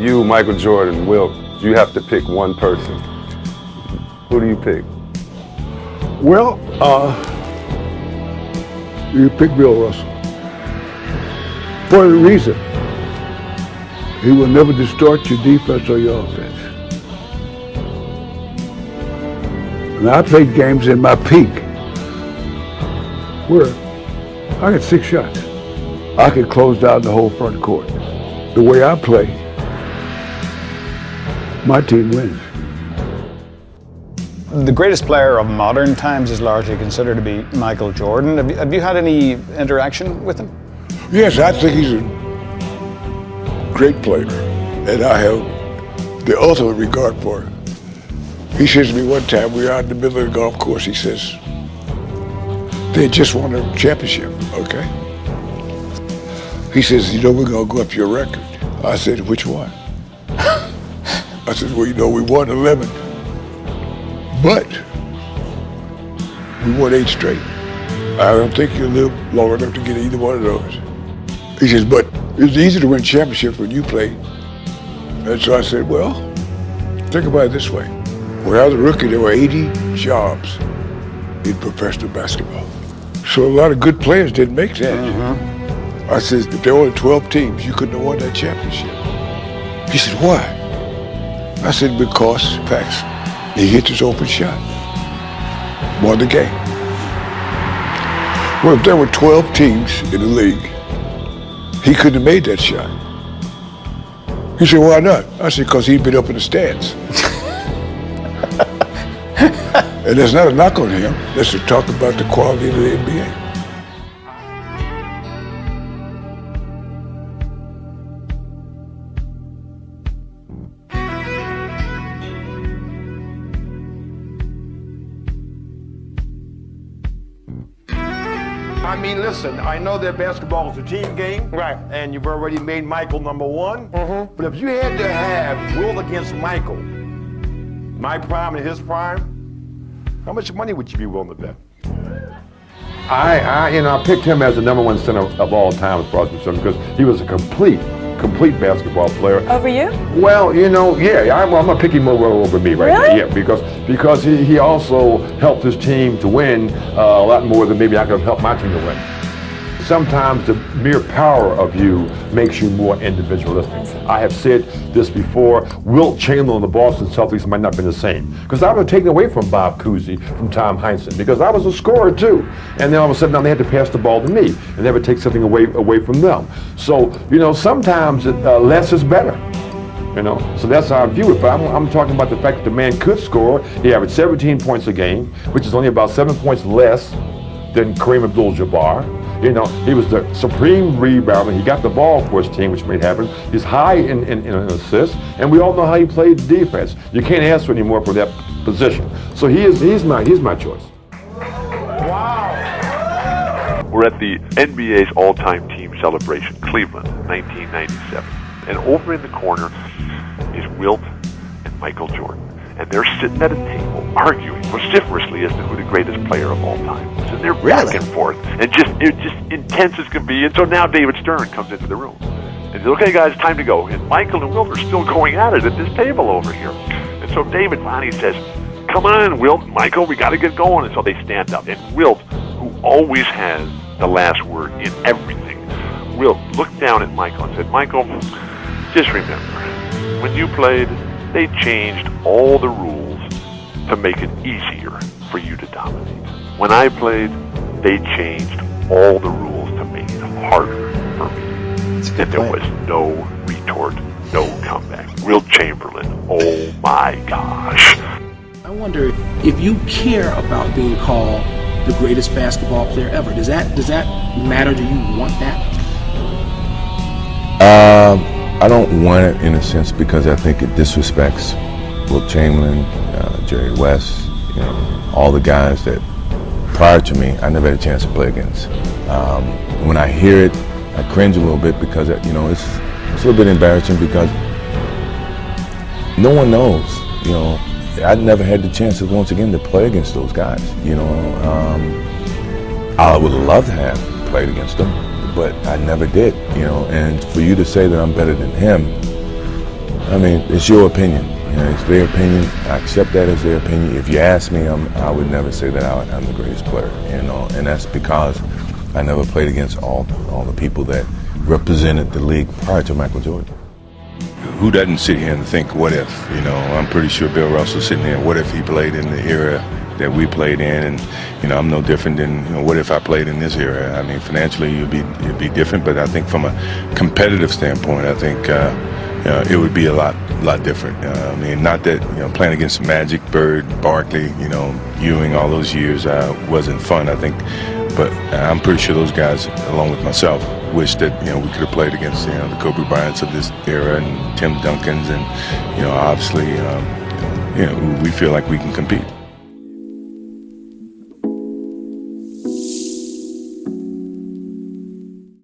you, Michael Jordan, Wilt, you have to pick one person. Who do you pick? Well, you pick Bill Russell. For the reason, he will never distort your defense or your offense. And I played games in my peak where I got 6 shots. I could close down the whole front court. The way I play, my team wins. The greatest player of modern times is largely considered to be Michael Jordan. Have you had any interaction with him? Yes, I think he's a great player, and I have the ultimate regard for him. He says to me one time, we were out in the middle of the golf course, he says, they just won a championship, okay? He says, you know, we're gonna go up your record. I said, which one? I said, well, you know, we won 11, but we won 8 straight. I don't think you'll live long enough to get either one of those. He says, but it's easy to win championships when you play. And so I said, well, think about it this way. When I was a rookie, there were 80 jobs in professional basketball. So a lot of good players didn't make that. I said, if there were only 12 teams, you couldn't have won that championship. He said, why? I said, because facts. He hit his open shot. Won the game. Well, if there were 12 teams in the league, he couldn't have made that shot. He said, why not? I said, because he'd been up in the stands. And that's not a knock on him. That's to talk about the quality of the NBA. I mean, listen, I know that basketball is a team game. Right. And you've already made Michael #1. But if you had to have Wilt against Michael, my prime and his prime, how much money would you be willing to bet? I picked him as the #1 center of all time as far as concerned because he was a complete basketball player. Over you? Well, yeah, I'm gonna pick him over me right Really? now. Yeah, because he also helped his team to win a lot more than maybe I could have helped my team to win. Sometimes the mere power of you makes you more individualistic. I have said this before, Wilt Chamberlain and the Boston Celtics might not have been the same. Because I would have taken away from Bob Cousy, from Tom Heinsohn, because I was a scorer too. And then all of a sudden now they had to pass the ball to me, and they would take something away from them. So, sometimes less is better. So that's how I view it. But I'm talking about the fact that the man could score. He averaged 17 points a game, which is only about 7 points less than Kareem Abdul-Jabbar. He was the supreme rebounder. He got the ball for his team, which made happen. He's high in assists, and we all know how he played defense. You can't ask for any more for that position. So he's my choice. Wow. We're at the NBA's all-time team celebration, Cleveland, 1997. And over in the corner is Wilt and Michael Jordan. And they're sitting at a table arguing vociferously as to who the greatest player of all time is. And they're back and forth, and just intense as can be. And so now David Stern comes into the room. And he says, okay, guys, time to go. And Michael and Wilt are still going at it at this table over here. And so David finally says, come on, Wilt and Michael, we got to get going. And so they stand up. And Wilt, who always has the last word in everything, Wilt looked down at Michael and said, Michael, just remember, when you played, they changed all the rules to make it easier for you to dominate. When I played, they changed all the rules to make it harder for me. And there was no retort, no comeback. Wilt Chamberlain, oh my gosh. I wonder if you care about being called the greatest basketball player ever. Does that matter? Do you want that? I don't want it in a sense because I think it disrespects Wilt Chamberlain, Jerry West, all the guys that prior to me I never had a chance to play against. When I hear it, I cringe a little bit because it's a little bit embarrassing because no one knows. I never had the chance once again to play against those guys. I would love to have played against them, but I never did, and for you to say that I'm better than him, I mean, it's your opinion. You know, it's their opinion. I accept that as their opinion. If you ask me, I would never say that I'm the greatest player. You know, and that's because I never played against all the people that represented the league prior to Michael Jordan. Who doesn't sit here and think, what if? You know, I'm pretty sure Bill Russell's sitting there, what if he played in the era that we played in? And, you know, I'm no different than, you know, what if I played in this era? I mean, financially it'd be different, but I think from a competitive standpoint, I think it would be a lot different. I mean, not that, you know, playing against Magic, Bird, Barkley, you know, Ewing, all those years wasn't fun, I think. But I'm pretty sure those guys, along with myself, wish that, you know, we could have played against, you know, the Kobe Bryants of this era and Tim Duncans, and, you know, obviously, you know, we feel like we can compete.